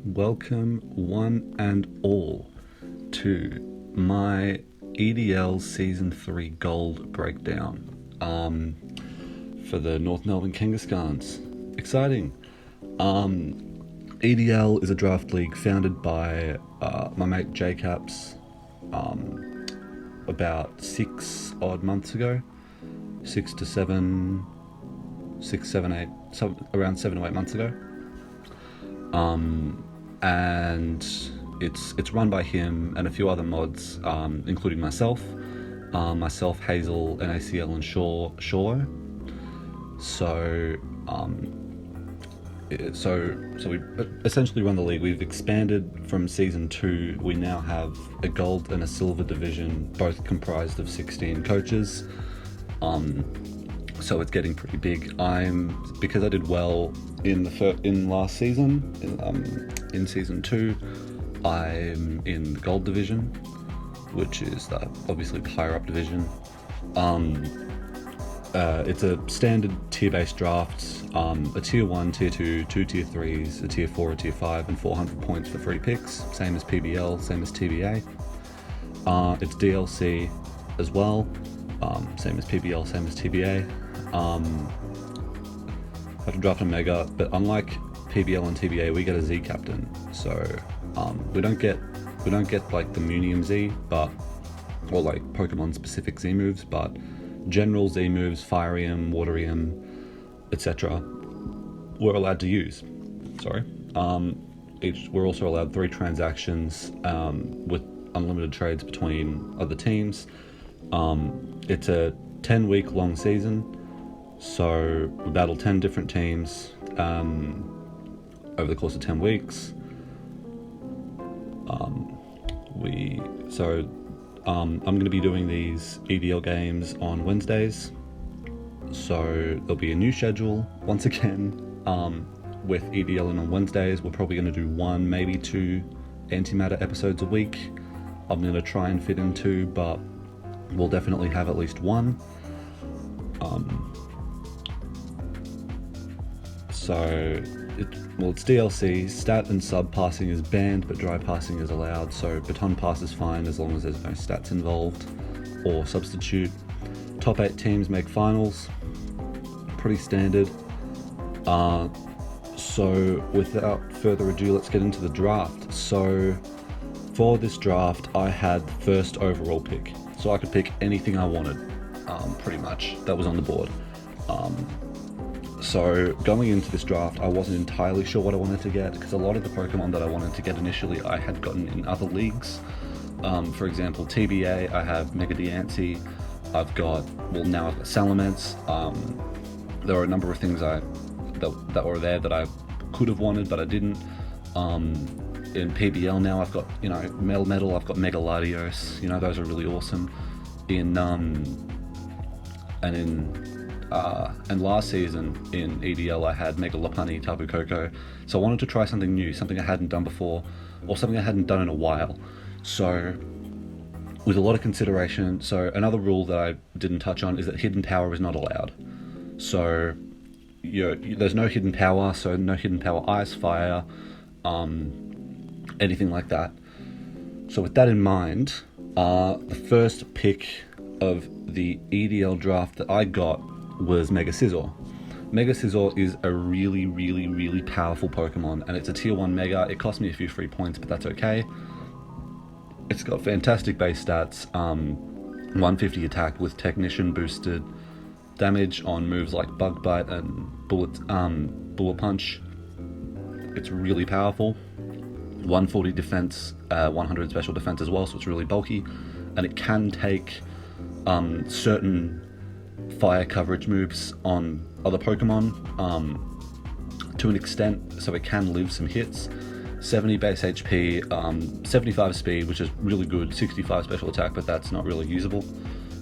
welcome one and all to my EDL Season 3 Gold breakdown for the North Melbourne Kangaskhans. Exciting! EDL is a draft league founded by my mate J-Caps about 6 odd months ago. 6 to 7, 6, 7, 8, around 7 or 8 months ago. And it's run by him and a few other mods, including myself, Hazel, NACL, and Shaw. So we essentially run the league. We've expanded from Season 2. We now have a gold and a silver division, both comprised of 16 coaches. So it's getting pretty big. Because I did well in last season, in Season 2, I'm in the gold division, which is obviously the higher up division. It's a standard tier-based draft, a tier 1, tier 2, 2 tier 3s, a tier 4, a tier 5, and 400 points for free picks, same as PBL, same as TBA. It's DLC as well, same as PBL, same as TBA. Have to draft a Mega, but unlike PBL and TBA, we get a Z captain, so we don't get like the Munium Z, or like Pokemon specific Z moves, but general Z moves, Fireum, Waterium, etc. we're allowed to use. We're also allowed 3 transactions with unlimited trades between other teams. It's a 10-week long season, so we battle 10 different teams over the course of 10 weeks. I'm going to be doing these EDL games on Wednesdays, so there'll be a new schedule once again with EDL, and on Wednesdays we're probably going to do 1, maybe 2 antimatter episodes a week. I'm going to try and fit in 2, but we'll definitely have at least 1. It's DLC. Stat and sub passing is banned, but dry passing is allowed, so baton pass is fine as long as there's no stats involved or substitute. Top 8 teams make finals, pretty standard. So without further ado, let's get into the draft. So for this draft, I had first overall pick, so I could pick anything I wanted, pretty much, that was on the board. So going into this draft, I wasn't entirely sure what I wanted to get, because a lot of the Pokemon that I wanted to get initially I had gotten in other leagues. For example, TBA, I have Mega Diancie, now I've got Salamence. There are a number of things that were there that I could have wanted, but I didn't. In PBL now I've got, Metal, I've got Mega Latios, those are really awesome. And last season in EDL I had Mega Lopunny, Tapu Koko, so I wanted to try something new, something I hadn't done before, or something I hadn't done in a while. So with a lot of consideration, so another rule that I didn't touch on is that Hidden Power is not allowed. So there's no Hidden Power, so no Hidden Power Ice, Fire, anything like that. So with that in mind, the first pick of the EDL draft that I got was Mega Scizor. Mega Scizor is a really, really, really powerful Pokemon, and it's a tier 1 Mega. It cost me a few free points, but that's okay. It's got fantastic base stats, 150 attack with Technician boosted damage on moves like Bug Bite and Bullet Punch. It's really powerful. 140 defense, 100 special defense as well, so it's really bulky, and it can take certain fire coverage moves on other Pokemon to an extent, so it can live some hits. 70 base HP, 75 speed, which is really good, 65 special attack, but that's not really usable,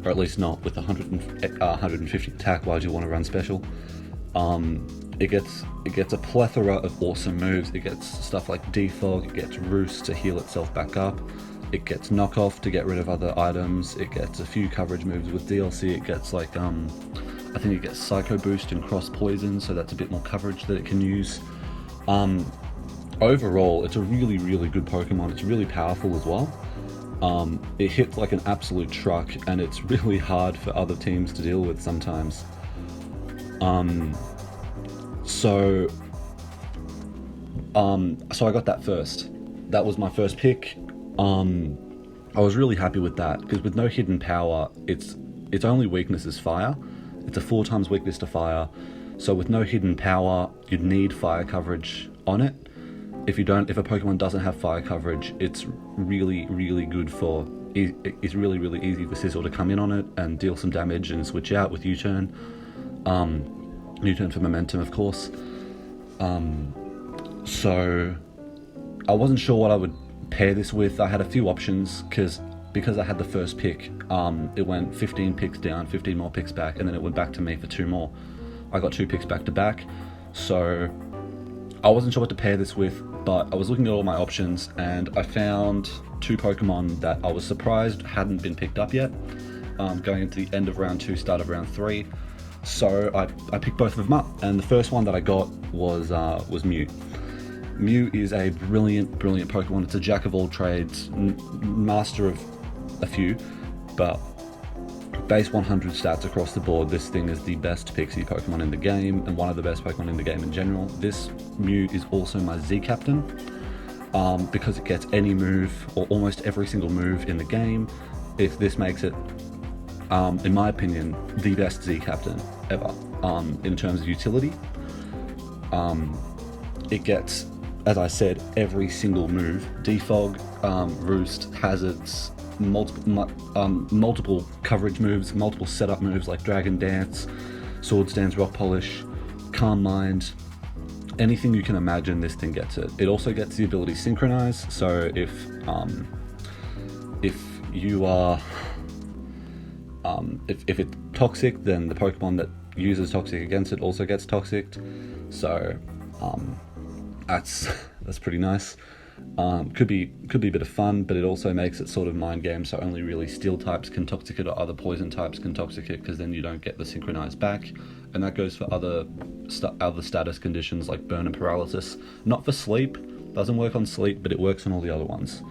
or at least not with 150 attack. Why do you want to run special? It gets a plethora of awesome moves. It gets stuff like Defog, it gets Roost to heal itself back up, it gets Knockoff to get rid of other items, it gets a few coverage moves with DLC, it gets like, I think it gets Psycho Boost and Cross Poison, so that's a bit more coverage that it can use. overall, it's a really, really good Pokemon. It's really powerful as well. It hits like an absolute truck, and it's really hard for other teams to deal with sometimes. So I got that first. That was my first pick. I was really happy with that, because with no hidden power, its only weakness is fire. It's a 4 times weakness to fire. So with no hidden power, you'd need fire coverage on it. If a Pokemon doesn't have fire coverage, it's really, really good for... It's really, really easy for Scizor to come in on it and deal some damage and switch out with U-turn. U-turn for momentum, of course. So I wasn't sure what I would pair this with. I had a few options, because I had the first pick. It went 15 picks down, 15 more picks back, and then it went back to me for 2 more. I got 2 picks back to back, so I wasn't sure what to pair this with, but I was looking at all my options, and I found 2 Pokemon that I was surprised hadn't been picked up yet, going into the end of round 2, start of round 3. So I picked both of them up, and the first one that I got was Mew. Mew is a brilliant, brilliant Pokemon. It's a jack of all trades, master of a few, but base 100 stats across the board. This thing is the best Pixie Pokemon in the game, and one of the best Pokemon in the game in general. This Mew is also my Z Captain, because it gets any move, or almost every single move in the game. This makes it, in my opinion, the best Z Captain ever, in terms of utility. It gets, as I said, every single move: Defog, Roost, Hazards, multiple coverage moves, multiple setup moves like Dragon Dance, Sword Stance, Rock Polish, Calm Mind. Anything you can imagine, this thing gets it. It also gets the ability Synchronize, so if you are if it's toxic, then the Pokemon that uses toxic against it also gets toxic. So that's pretty nice. Could be a bit of fun, but it also makes it sort of mind game, so only really steel types can toxic it, or other poison types can toxic it, because then you don't get the Synchronize back. And that goes for other status conditions like burn and paralysis. Not for sleep, doesn't work on sleep, but it works on all the other ones.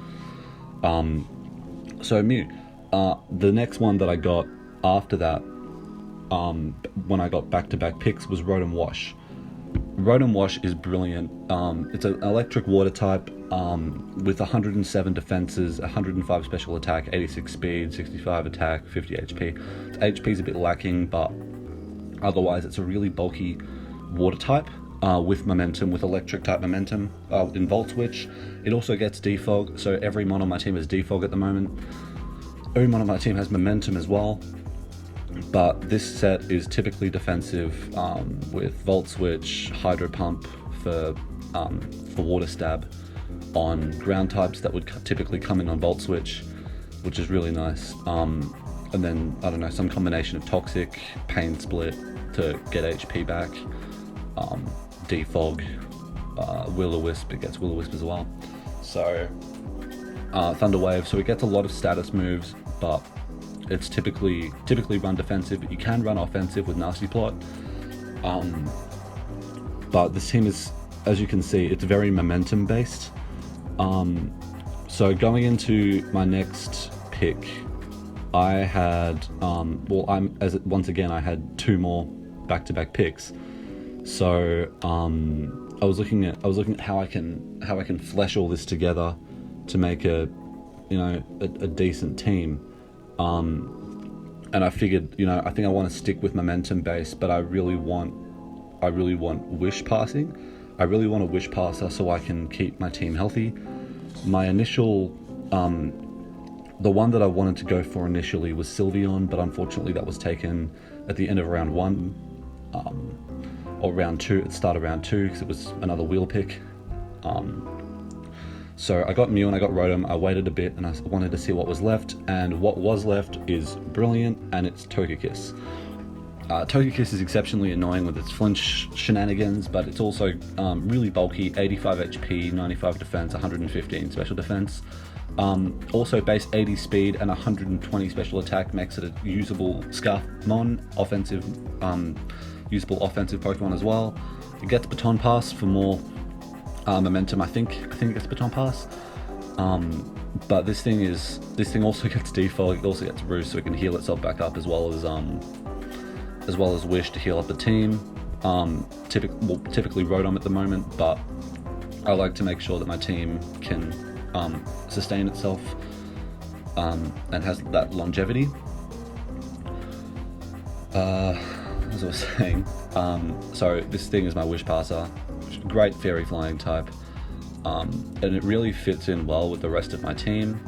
So Mew. The next one that I got after that, when I got back-to-back picks, was Rotom-Wash. Rotom-Wash is brilliant. It's an electric water type, with 107 defenses, 105 special attack, 86 speed, 65 attack, 50 HP. Its HP is a bit lacking, but otherwise it's a really bulky water type, with momentum, with electric type momentum, in Volt Switch. It also gets Defog, so every mon on my team has Defog at the moment. Every mon on my team has momentum as well. But this set is typically defensive, with Volt Switch, Hydro Pump for Water Stab on ground types that would typically come in on Volt Switch, which is really nice. And then, I don't know, some combination of Toxic, Pain Split to get HP back, Defog, Will-O-Wisp, it gets Will-O-Wisp as well. So, Thunder Wave, so it gets a lot of status moves, but it's typically run defensive, but you can run offensive with Nasty Plot. But this team is, as you can see, it's very momentum based. So going into my next pick, I had once again I had 2 more back-to-back picks. So I was looking at how I can flesh all this together to make a decent team. And I figured, I think I want to stick with momentum base, but I really want wish passing. I really want a wish passer so I can keep my team healthy. My initial, the one that I wanted to go for initially was Sylveon, but unfortunately that was taken at the end of round 1, or round 2, at the start of round 2, because it was another wheel pick. So I got Mew and I got Rotom. I waited a bit and I wanted to see what was left, and what was left is brilliant, and it's Togekiss. Togekiss is exceptionally annoying with its flinch shenanigans, but it's also really bulky, 85 HP, 95 defense, 115 special defense. Also base 80 speed and 120 special attack makes it a usable Scarf Mon, usable offensive Pokemon as well. It gets Baton Pass for more momentum. I think it gets Baton Pass. But this thing also gets Defog, it also gets Roost, so it can heal itself back up, as well as Wish to heal up the team. Typically Rotom at the moment, but I like to make sure that my team can sustain itself and has that longevity. As I was saying, so this thing is my Wish Passer, great Fairy Flying type, and it really fits in well with the rest of my team,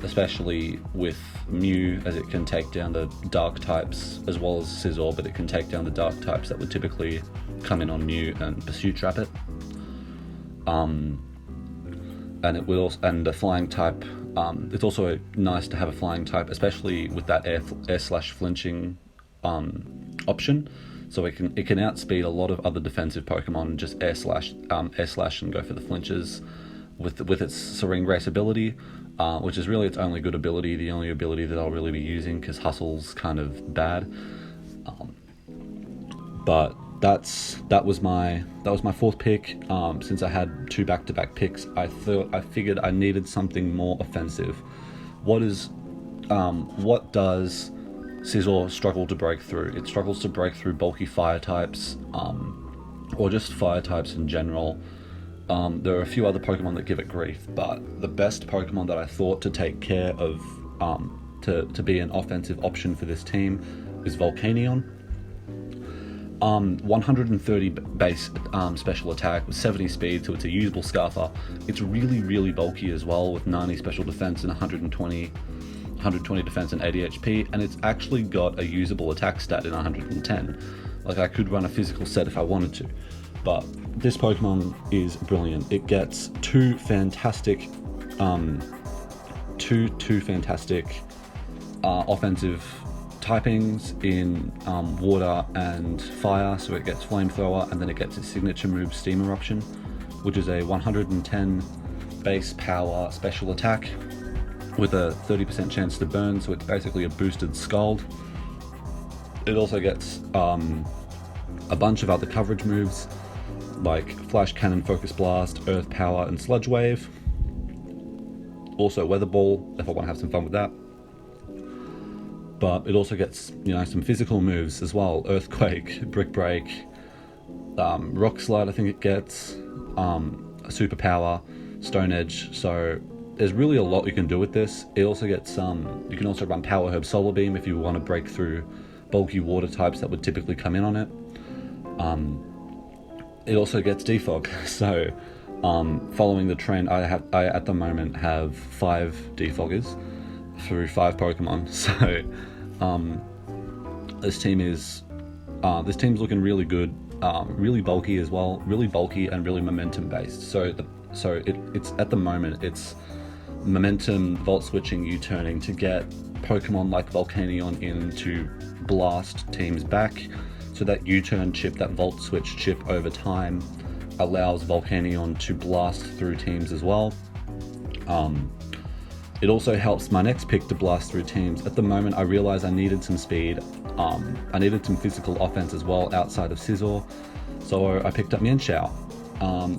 especially with Mew, as it can take down the dark types, as well as Scizor, but it can take down the dark types that would typically come in on Mew and Pursuit Trap it. And it will also, and the flying type, it's also nice to have a flying type, especially with that air/flinching option, so it can outspeed a lot of other defensive Pokemon, just air slash and go for the flinches with its Serene Grace ability, which is really its only good ability, the only ability that I'll really be using, because Hustle's kind of bad. But that was my fourth pick. Since I had two back-to-back picks, I figured I needed something more offensive. What does Scizor struggle to break through? It struggles to break through bulky fire types, or just fire types in general. There are a few other Pokemon that give it grief, but the best Pokemon that I thought to take care of, to be an offensive option for this team, is Volcanion. 130 base special attack with 70 speed, so it's a usable Scarfer. It's really bulky as well, with 90 special defense and 120 defense and 80 HP, and it's actually got a usable attack stat in 110. Like, I could run a physical set if I wanted to, but this Pokemon is brilliant. It gets two fantastic offensive typings in water and fire, so it gets Flamethrower, and then it gets its signature move Steam Eruption, which is a 110 base power special attack with a 30% chance to burn, so it's basically a boosted Scald. It also gets a bunch of other coverage moves like Flash Cannon, Focus Blast, Earth Power, and Sludge Wave. Also Weather Ball, if I want to have some fun with that. But it also gets, some physical moves as well. Earthquake, Brick Break, Rock Slide, I think it gets, a Superpower, Stone Edge, so there's really a lot you can do with this. It also gets, you can also run Power Herb Solar Beam if you want to break through bulky water types that would typically come in on it. It also gets Defog, so following the trend, I at the moment have 5 Defoggers through 5 Pokemon, so this team's looking really good, really bulky as well, really bulky and really momentum based. So it's at the moment it's momentum, volt switching, U-turning to get Pokemon like Volcanion in to blast teams back, so that U-turn chip, that volt switch chip over time allows Volcanion to blast through teams as well. It also helps my next pick to blast through teams. At the moment, I realized I needed some speed. I needed some physical offense as well outside of Scizor, so I picked up Mienshao.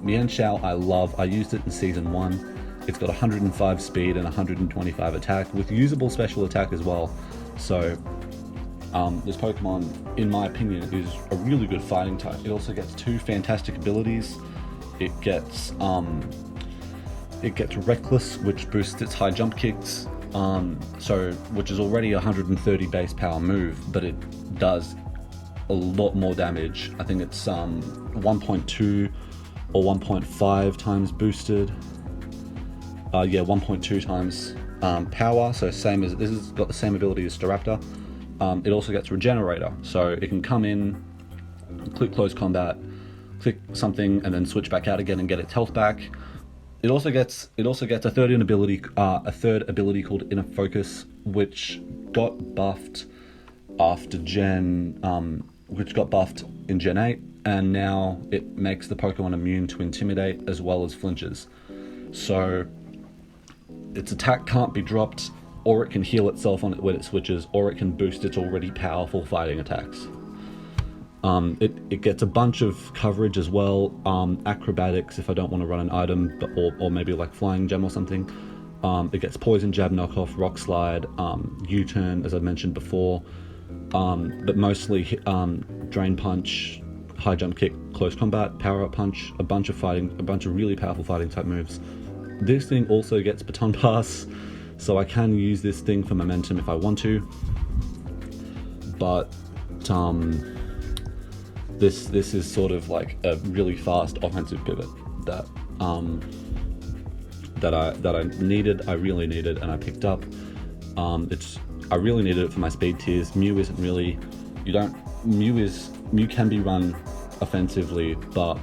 Mienshao I love. I used it in Season 1. It's got 105 speed and 125 attack, with usable special attack as well. So this Pokemon, in my opinion, is a really good fighting type. It also gets 2 fantastic abilities. It gets Reckless, which boosts its high jump kicks, which is already a 130 base power move, but it does a lot more damage. I think it's 1.2 or 1.5 times boosted. 1.2 times power, so same as this has got the same ability as Staraptor. It also gets Regenerator, so it can come in, click close combat, click something, and then switch back out again and get its health back. It also gets a third ability called Inner Focus, which got buffed after which got buffed in Gen 8, and now it makes the Pokemon immune to Intimidate as well as flinches. So its attack can't be dropped, or it can heal itself on it when it switches, or it can boost its already powerful fighting attacks. It gets a bunch of coverage as well. Acrobatics if I don't want to run an item, or maybe like Flying Gem or something. It gets Poison Jab, Knockoff, Rock Slide, U-Turn as I mentioned before, but mostly Drain Punch, High Jump Kick, Close Combat, Power Up Punch, a bunch of really powerful fighting type moves. This thing also gets Baton Pass, so I can use this thing for momentum if I want to, but this is sort of like a really fast offensive pivot that I needed. I really needed, and I picked up. I really needed it for my speed tiers. Mew isn't really. Mew can be run offensively, but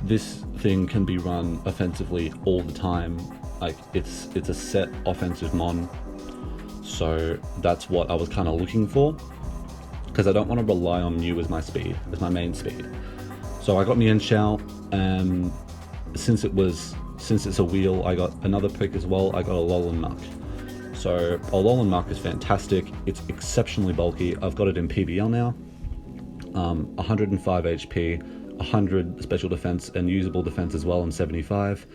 this thing can be run offensively all the time. Like it's a set offensive mon, so that's what I was kind of looking for, because I don't want to rely on Mew as my main speed. So I got Mienshao, and since it's a wheel, I got another pick as well. I got Alolan Muk. So Alolan Muk is fantastic. It's exceptionally bulky. I've got it in PBL now. 105 HP, 100 special defense, and usable defense as well. I'm 75.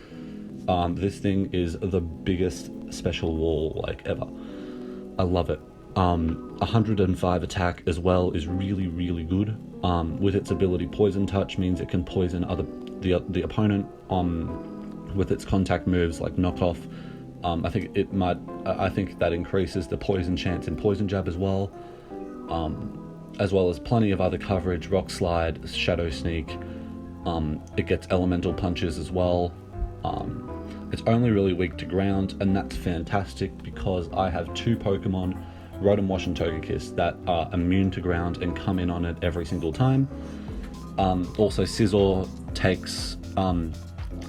This thing is the biggest special wall like ever. I love it. 105 attack as well is really, really good. With its ability Poison Touch means it can poison the opponent with its contact moves like Knockoff. I think that increases the poison chance in Poison Jab as well as plenty of other coverage, Rock Slide, Shadow Sneak. It gets Elemental Punches as well. It's only really weak to ground, and that's fantastic because I have two Pokemon, Rotom-Wash and Togekiss, that are immune to ground and come in on it every single time. Also Scizor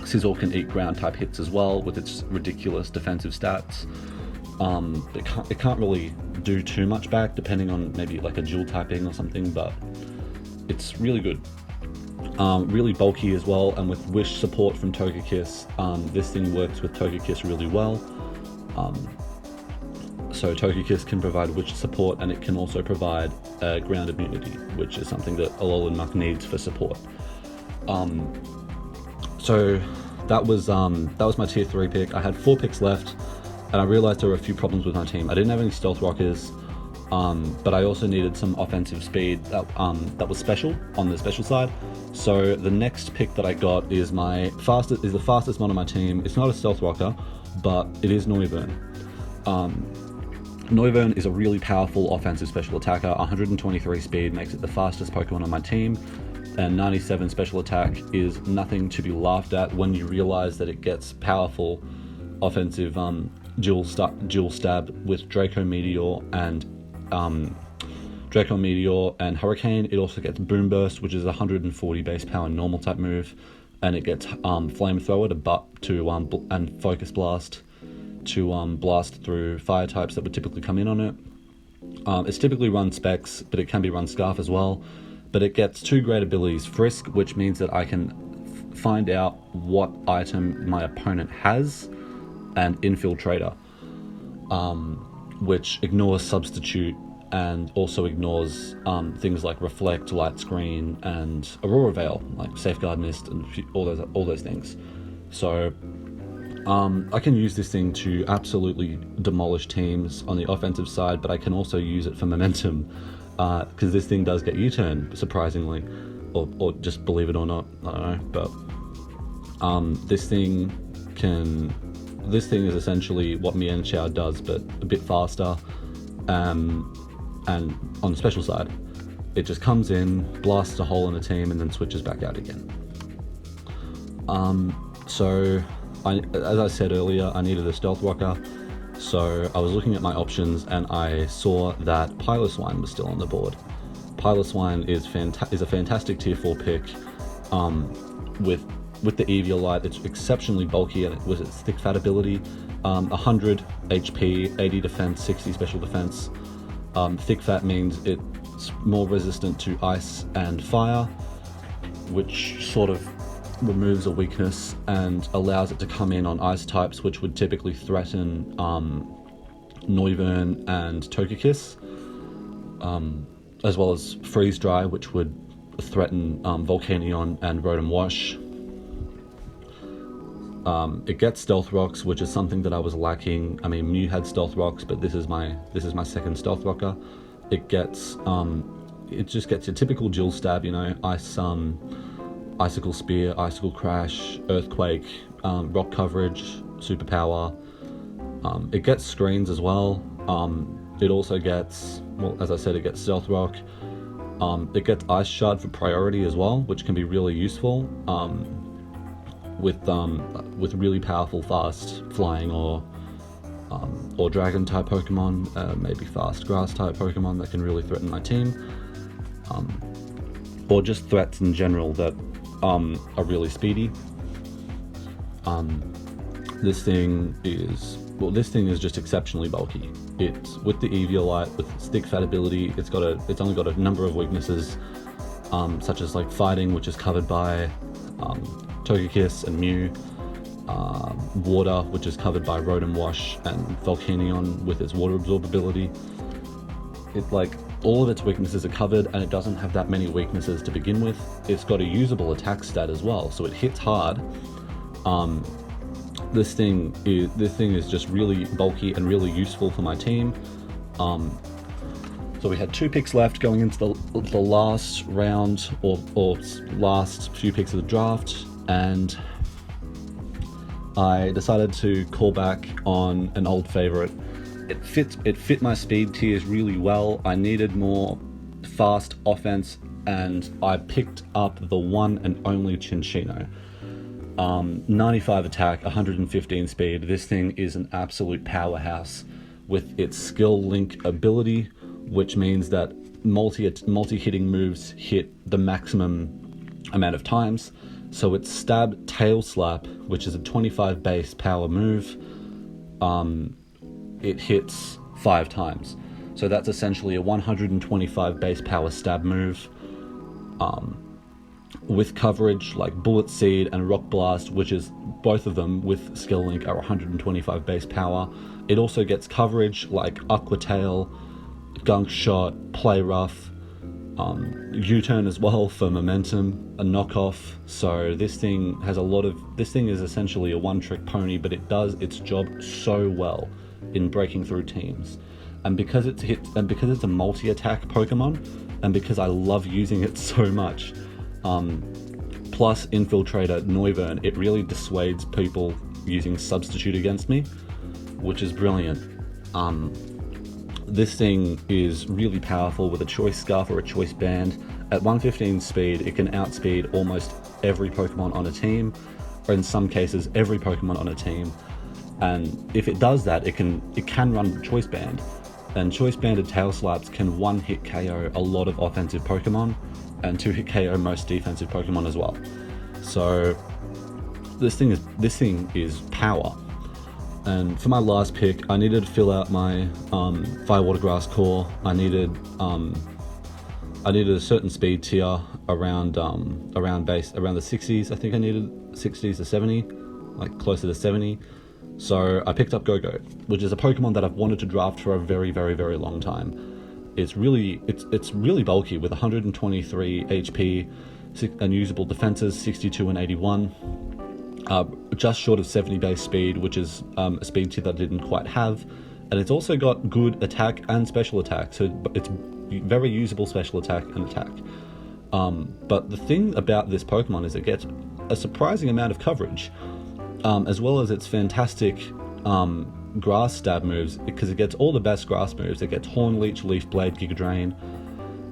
Scizor can eat ground type hits as well with its ridiculous defensive stats. It can't really do too much back depending on maybe like a dual typing or something, but it's really good. Really bulky as well, and with Wish support from Togekiss, this thing works with Togekiss really well. So Togekiss can provide Wish support, and it can also provide ground immunity, which is something that Alolan Muk needs for support. So that was my tier 3 pick. I had 4 picks left, and I realized there were a few problems with my team. I didn't have any Stealth Rockers, but I also needed some offensive speed that was special on the special side. So the next pick that I got is the fastest mon on my team. It's not a Stealth Rocker, but it is Noivern. Noivern is a really powerful offensive special attacker. 123 speed makes it the fastest Pokemon on my team, and 97 special attack is nothing to be laughed at when you realize that it gets powerful offensive dual stab with Draco Meteor and Hurricane. It also gets Boom Burst, which is 140 base power normal type move, and it gets Flamethrower and Focus Blast to blast through fire types that would typically come in on it. It's typically run Specs, but it can be run Scarf as well. But it gets 2 great abilities: Frisk, which means that I can find out what item my opponent has, and Infiltrator, which ignores Substitute and also ignores things like Reflect, Light Screen, and Aurora Veil, like Safeguard Mist and all those things. So I can use this thing to absolutely demolish teams on the offensive side, but I can also use it for momentum, because this thing does get U-turn, surprisingly, or just believe it or not, I don't know. But this thing is essentially what Mienshao does, but a bit faster. And on the special side, it just comes in, blasts a hole in a team, and then switches back out again. So as I said earlier, I needed a Stealth Rocker, so I was looking at my options and I saw that Piloswine was still on the board. Piloswine is a fantastic tier 4 pick. With the Eviolite, it's exceptionally bulky, and with its thick fat ability, 100 HP, 80 defense, 60 special defense. Thick fat means it's more resistant to ice and fire, which sort of removes a weakness and allows it to come in on ice types, which would typically threaten Noivern and Togekiss. as well as Freeze Dry, which would threaten Volcanion and Rotom-Wash. It gets Stealth Rocks, which is something that I was lacking. I mean, Mew had Stealth Rocks, but this is my second Stealth Rocker. It gets it just gets your typical Jill Stab, you know, Icicle Spear, Icicle Crash, Earthquake, Rock Coverage, Superpower. It gets Screens as well. It also gets, well, as I said, it gets Stealth Rock. It gets Ice Shard for priority as well, which can be really useful with really powerful fast flying or dragon type Pokemon, maybe fast grass type Pokemon that can really threaten my team, or just threats in general that are really speedy. This thing is just exceptionally bulky. It's with the Eviolite, with Stick Fat ability, it's only got a number of weaknesses, such as like Fighting, which is covered by Togekiss and Mew, Water, which is covered by Rotom-Wash and Volcanion with its Water Absorb ability. It's like all of its weaknesses are covered, and it doesn't have that many weaknesses to begin with. It's got a usable attack stat as well, so it hits hard. This thing is just really bulky and really useful for my team. So we had 2 picks left going into the last round or last few picks of the draft, and I decided to call back on an old favorite. It fit my speed tiers really well. I needed more fast offense, and I picked up the one and only Cinccino. 95 attack, 115 speed. This thing is an absolute powerhouse with its skill link ability, which means that multi-hitting moves hit the maximum amount of times. So its Stab Tail Slap, which is a 25 base power move, it hits 5 times. So that's essentially a 125 base power stab move. With coverage like Bullet Seed and Rock Blast, which is both of them with skill link are 125 base power. It also gets coverage like Aqua Tail, Gunk Shot, Play Rough, U-Turn as well for momentum, a knockoff. So this thing is essentially a one-trick pony, but it does its job so well in breaking through teams. And because it's a multi-attack Pokemon, and because I love using it so much, plus Infiltrator Noivern, it really dissuades people using Substitute against me, which is brilliant. This thing is really powerful with a Choice Scarf or a Choice Band. At 115 speed, it can outspeed almost every Pokemon on a team, or in some cases, every Pokemon on a team. And if it does that, it can run Choice Band. And Choice Banded Tail Slaps can one-hit KO a lot of offensive Pokemon, and 2-hit KO most defensive Pokemon as well. So this thing is power. And for my last pick, I needed to fill out my Firewater Grass core. I needed a certain speed tier around the 60s. I think I needed 60s to 70, like closer to 70. So I picked up Gogoat, which is a Pokemon that I've wanted to draft for a very, very, very long time. It's really bulky with 123 HP, unusable defenses, 62 and 81. Just short of 70 base speed, which is a speed tier that I didn't quite have. And it's also got good attack and special attack, so it's very usable special attack and attack. But the thing about this Pokemon is it gets a surprising amount of coverage, as well as its fantastic grass stab moves, because it gets all the best grass moves. It gets Horn Leech, Leaf Blade, Giga Drain,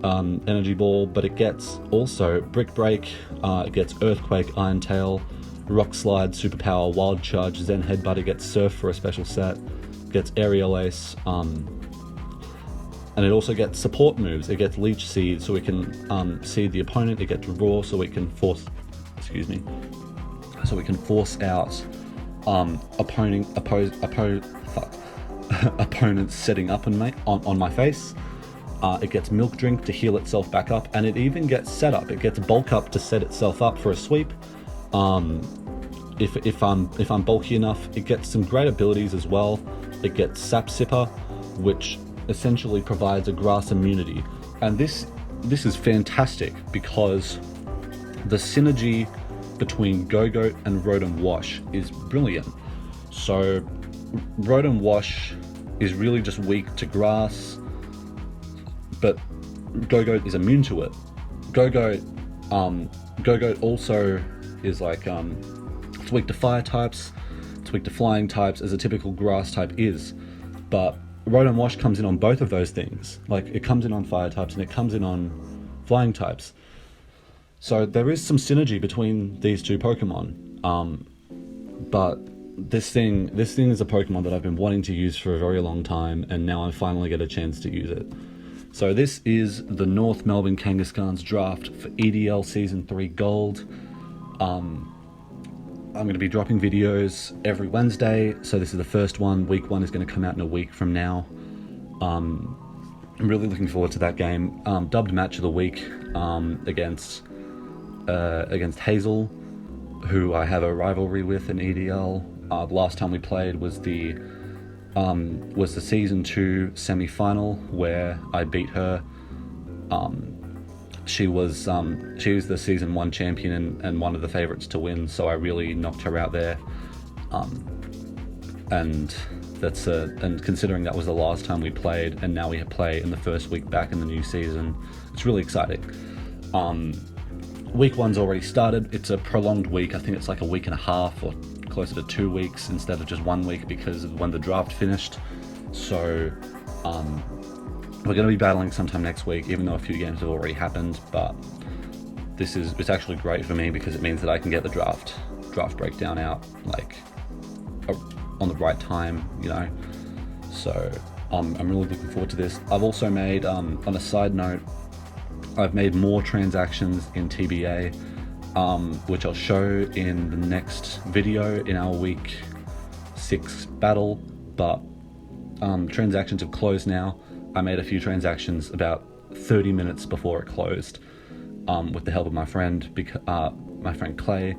Energy Ball, but it gets also Brick Break, it gets Earthquake, Iron Tail, Rock Slide, Superpower, Wild Charge, Zen Headbutt. It gets Surf for a special set, gets Aerial Ace, and it also gets support moves. It gets Leech Seed, so it can seed the opponent. It gets Roar, so it can force out opponents setting up on my face. It gets Milk Drink to heal itself back up, and it even gets Setup. It gets Bulk Up to set itself up for a sweep. If I'm bulky enough, it gets some great abilities as well. It gets Sap Sipper, which essentially provides a grass immunity. And this is fantastic because the synergy between Gogoat and Rotom-Wash is brilliant. So Rotom-Wash is really just weak to grass, but Gogoat is immune to it. Gogoat also is like it's weak to fire types, it's weak to flying types, as a typical grass type is. But Rotom-Wash comes in on both of those things. Like, it comes in on fire types and it comes in on flying types. So there is some synergy between these two Pokemon. But this thing is a Pokemon that I've been wanting to use for a very long time, and now I finally get a chance to use it. So this is the North Melbourne Kangaskhans draft for EDL Season 3 Gold. I'm going to be dropping videos every Wednesday, so this is the first one. Week 1 is going to come out in a week from now. I'm really looking forward to that game. Dubbed Match of the Week against Hazel, who I have a rivalry with in EDL. The last time we played was the Season 2 semi-final, where I beat her. She was the Season 1 champion and one of the favourites to win, so I really knocked her out there. And considering that was the last time we played, and now we play in the first week back in the new season, it's really exciting. Week 1's already started. It's a prolonged week. I think it's like a week and a half, or closer to 2 weeks instead of just 1 week, because of when the draft finished. So we're going to be battling sometime next week, even though a few games have already happened. But it's actually great for me because it means that I can get the draft breakdown out like on the right time, you know. So I'm really looking forward to this. I've also made, on a side note, I've made more transactions in TBA, which I'll show in the next video in our week 6 battle. But transactions have closed now. I made a few transactions about 30 minutes before it closed, with the help of my friend Clay,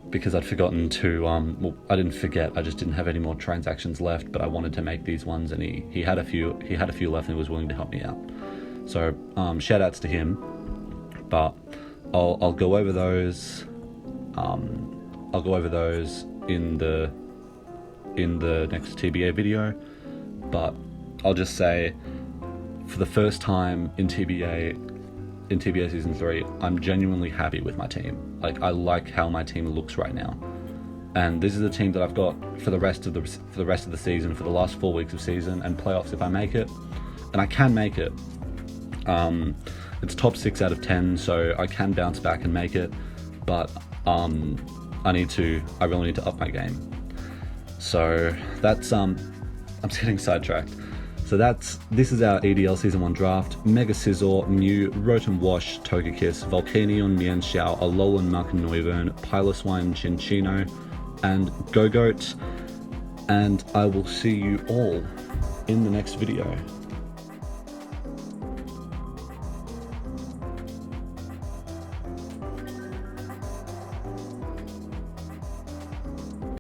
because I'd forgotten to, well, I didn't forget, I just didn't have any more transactions left, but I wanted to make these ones, and he had a few left and was willing to help me out. So shout outs to him. But I'll go over those. I'll go over those in the next TBA video. But I'll just say, for the first time in TBA Season 3, I'm genuinely happy with my team. Like, I like how my team looks right now, and this is the team that I've got for the rest of the season, for the last 4 weeks of season and playoffs if I make it, and I can make it. It's top 6 out of 10, so I can bounce back and make it, but I really need to up my game. So that's I'm getting sidetracked. So this is our EDL Season 1 draft. Mega Scizor, Mew, Rotom-Wash, Togekiss, Volcanion, Mienshao, Alolan Muk, Noivern, Piloswine, Cinccino, and Gogoat. And I will see you all in the next video.